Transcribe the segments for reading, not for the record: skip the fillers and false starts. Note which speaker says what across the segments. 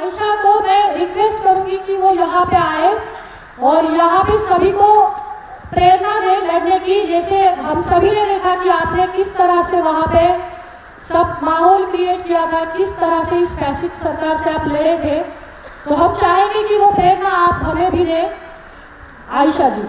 Speaker 1: आयशा को मैं रिक्वेस्ट करूंगी कि वो यहाँ पे आए और यहाँ पे सभी को प्रेरणा दे लड़ने की। जैसे हम सभी ने देखा कि आपने किस तरह से वहाँ पे सब माहौल क्रिएट किया था, किस तरह से इस फैसिस्ट सरकार से आप लड़े थे, तो हम चाहेंगे कि वो प्रेरणा आप हमें भी दें। आयशा जी।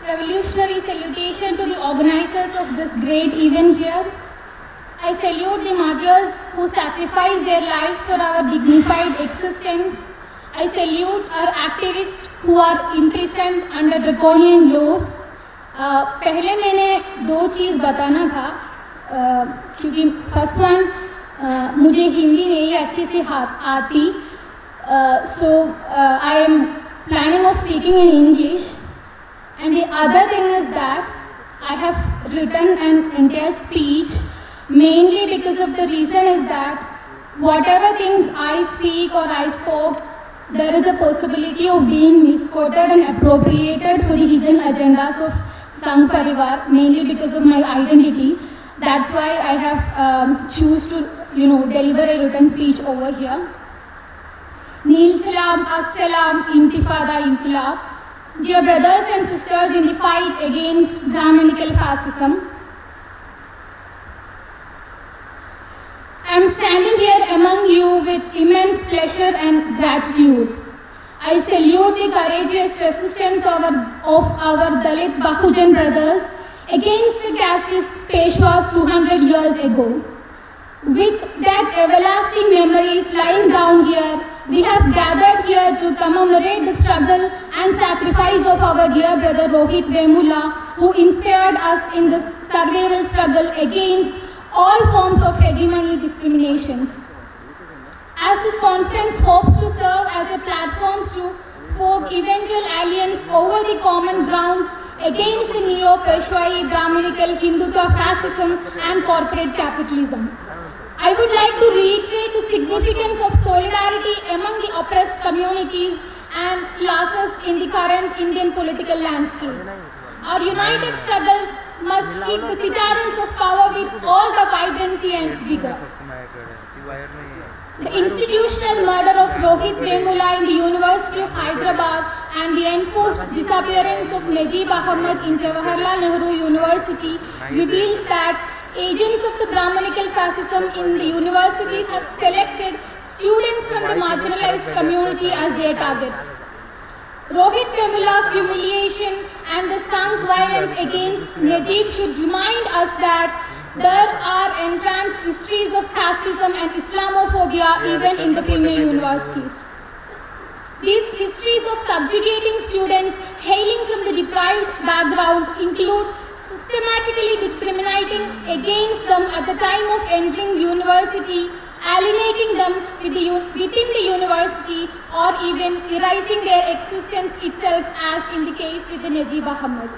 Speaker 2: Revolutionary salutation to the organizers of this great event here. I salute the martyrs who sacrificed their lives for our dignified existence. I salute our activists who are imprisoned under draconian laws. पहले मैंने दो चीज़ बताना था, क्योंकि first one मुझे हिंदी में ही अच्छे से आती, so I am planning of speaking in English. And the other thing is that I have written an entire speech mainly because of the reason is that whatever things I speak or I spoke, there is a possibility of being misquoted and appropriated for the hidden agendas of Sangh Parivar, mainly because of my identity. That's why I have choose to deliver a written speech over here. Neel Salam, As-Salam, Intifada, Inqilab. Dear brothers and sisters in the fight against Brahminical fascism, I am standing here among you with immense pleasure and gratitude. I salute the courageous resistance of our Dalit Bahujan brothers against the casteist Peshwas 200 years ago. With that everlasting memories lying down here, we have gathered here to commemorate the struggle and sacrifice of our dear brother Rohit Vemula, who inspired us in this survival struggle against all forms of hegemony discriminations. As this conference hopes to serve as a platform to forge eventual alliance over the common grounds against the neo-Peshwai, Brahminical, Hindutva fascism and corporate capitalism. I would like to reiterate the significance of solidarity among the oppressed communities and classes in the current Indian political landscape. Our united struggles must hit the citadels of power with all the vibrancy and vigor. The institutional murder of Rohit Vemula in the University of Hyderabad and the enforced disappearance of Najib Ahmed in Jawaharlal Nehru University reveals that agents of the Brahminical fascism in the universities have selected students from the marginalized community as their targets. Rohit Vemula's humiliation and the Sangh violence against Najib should remind us that there are entrenched histories of casteism and Islamophobia even in the premier universities. These histories of subjugating students hailing from the deprived background include systematically discriminating against them at the time of entering university, alienating them within the university, or even erasing their existence itself, as in the case with the Najib Ahmed.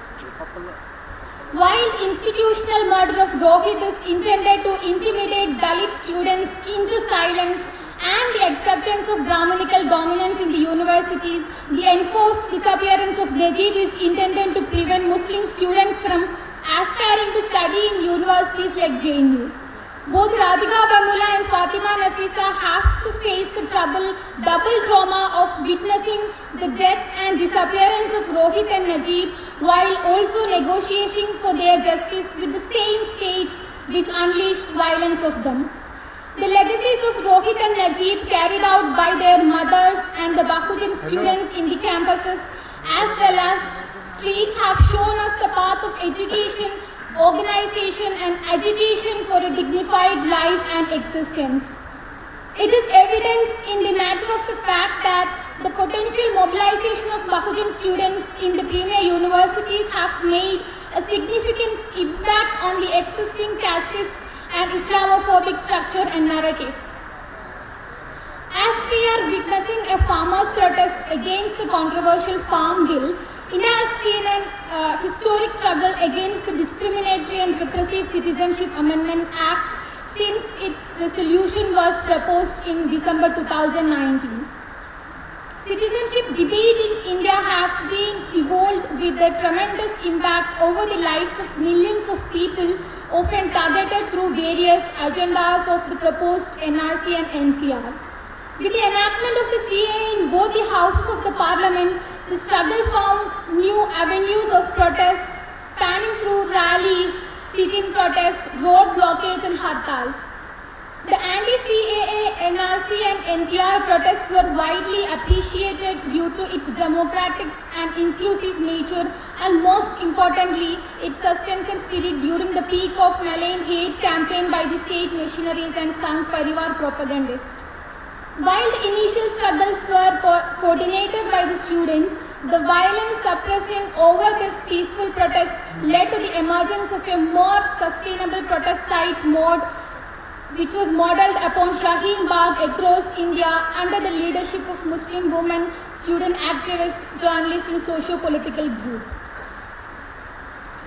Speaker 2: While institutional murder of Rohit is intended to intimidate Dalit students into silence and the acceptance of Brahminical dominance in the universities, the enforced disappearance of Najib is intended to prevent Muslim students from aspiring to study in universities like JNU. Both Radhika Vemula and Fatima Nafisa have to face the double trauma of witnessing the death and disappearance of Rohit and Najib, while also negotiating for their justice with the same state which unleashed violence of them. The legacies of Rohit and Najib carried out by their mothers and the Bahujan students in the campuses as well as streets have shown us the path of education, organization and agitation for a dignified life and existence. It is evident in the matter of the fact that the potential mobilization of Bahujan students in the premier universities have made a significant impact on the existing casteist and Islamophobic structure and narratives. As we are witnessing a farmers' protest against the controversial Farm Bill, India has seen an historic struggle against the Discriminatory and Repressive Citizenship Amendment Act since its resolution was proposed in December 2019. Citizenship debate in India have been evolved with the tremendous impact over the lives of millions of people, often targeted through various agendas of the proposed NRC and NPR. With the enactment of the CAA in both the houses of the parliament, the struggle found new avenues of protest spanning through rallies, sit-in protest, road blockage and hartals. The anti-CAA, NRC and NPR protests were widely appreciated due to its democratic and inclusive nature and most importantly, its substance and spirit during the peak of malign hate campaign by the state missionaries and Sangh Parivar propagandists. While the initial struggles were coordinated by the students, the violent suppression over this peaceful protest led to the emergence of a more sustainable protest site mode, which was modelled upon Shaheen Bagh across India under the leadership of Muslim women, student activists, journalists and socio-political group.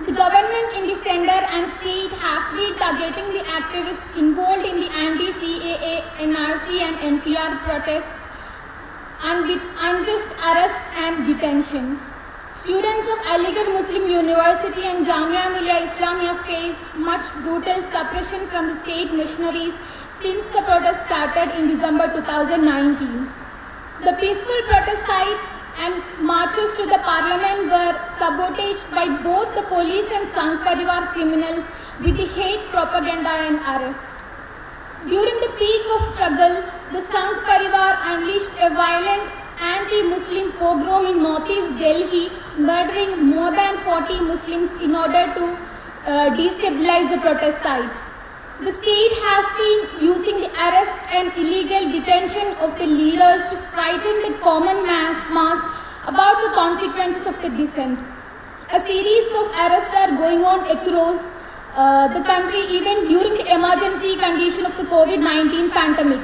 Speaker 2: The government in the center and state have been targeting the activists involved in the anti-CAA, NRC and NPR protest and with unjust arrest and detention. Students of Aligarh Muslim University and Jamia Millia Islamia faced much brutal suppression from the state missionaries since the protest started in December 2019. The peaceful protest sites and marches to the parliament were sabotaged by both the police and Sangh Parivar criminals with the hate propaganda and arrest. During the peak of struggle, the Sangh Parivar unleashed a violent anti-Muslim pogrom in northeast Delhi, murdering more than 40 Muslims in order to destabilize the protest sites. The state has been using the arrest and illegal detention of the leaders to frighten the common mass about the consequences of the dissent. A series of arrests are going on across the country even during the emergency condition of the COVID-19 pandemic,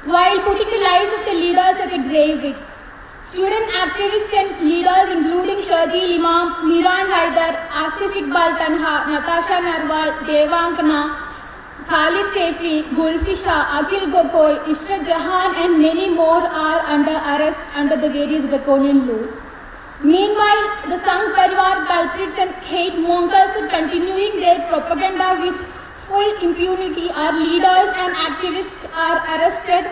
Speaker 2: while putting the lives of the leaders at a grave risk. Student activists and leaders including Shahjeel Imam, Miran Haidar, Asif Iqbal Tanha, Natasha Narwal, Devankana, Khalid Saifi, Gulfi Shah, Akhil Gokoi, Ishrat Jahan and many more are under arrest under the various draconian law. Meanwhile, the Sangh Parivar culprits and hate mongers are continuing their propaganda with full impunity. Our leaders and activists are arrested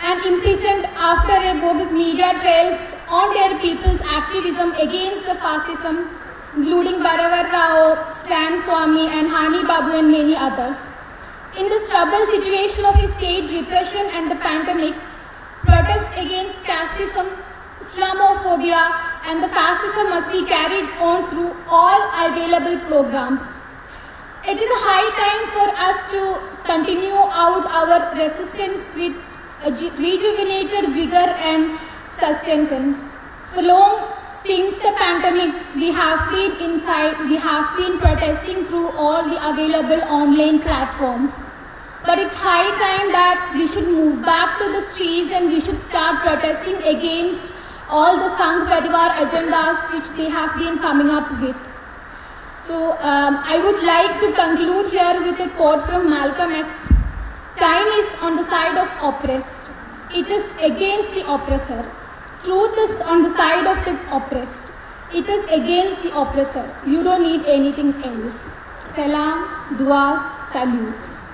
Speaker 2: and imprisoned after a bogus media trials on their people's activism against the fascism, including Varavar Rao, Stan Swami and Hani Babu and many others. In this troubled situation of a state repression and the pandemic, protest against casteism, Islamophobia and the fascism must be carried on through all available programs. It is a high time for us to continue out our resistance with a rejuvenated vigor and sustenance. For long since the pandemic, we have been inside, we have been protesting through all the available online platforms. But it's high time that we should move back to the streets and we should start protesting against all the Sangh Parivar agendas which they have been coming up with. So I would like to conclude here with a quote from Malcolm X. Time is on the side of oppressed. It is against the oppressor. Truth is on the side of the oppressed. It is against the oppressor. You don't need anything else. Salam, duas, salutes.